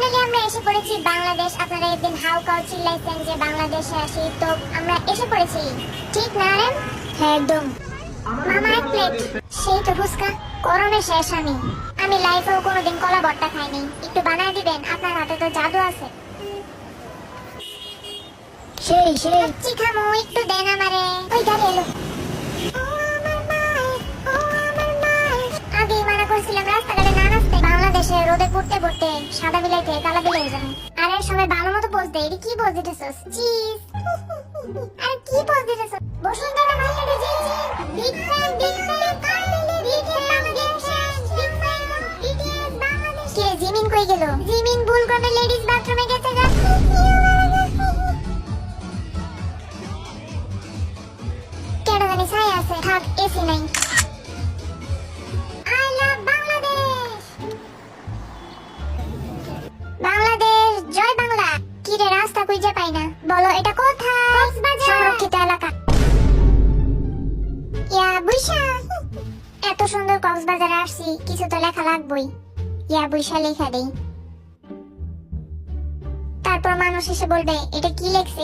Finally আমরা এসে পড়েছি বাংলাদেশ। আপনারা একদিন হাউ কাউ চিল্লাইছেন যে বাংলাদেশে আসি, তো আমরা এসে পড়েছি। ঠিক না রে? হ্যাঁ একদম। মামা এক প্লেট। সেই তো ফুচকা। গরমে শেষ আমি। আমি লাইফেও কোনোদিন কলা ভর্তা খাইনি। একটু বানায় দিবেন, আপনার হাতে তো জাদু আছে। সেই খামো, একটু দেন আমারে। ওই গাড়ি এলো। আগেই মানা করছিলাম রাস্তাঘাটে না নাচতে। বাংলাদেশে রোদে পড়তে পড়তে সাদা বিলাইতে কালা বিলাই যাবে। আরে সবাই ভালো মতো পোজ দে। এটা কি পোজ দিতেছস? চিজ। আরে কি পোজ দিতেছস? বসুন্ধরা মাইলেটে জি জি। Big fan Bangladesh. Big fan BTS Bangladesh. কে জিমিন কই গেল? জিমিন ভুল করে লেডিস বাথরুমে গেছে গা। কেন জানি ছাই আছে। থাক, এসি নাই। I love Bangladesh. বাংলাদেশ জয় বাংলা। কি রে, রাস্তা খুঁজে পাই না। বলো এটা কোথায়? কক্সবাজার সংরক্ষিত এলাকা। ইয়া বুইশা। এত সুন্দর কক্সবাজারে আসছি, কিছু তো লেখা লাগবেই। ইয়া বুইশা লেখা দেই, তারপর মানুষ এসে বলবে এটা কি লেখছে।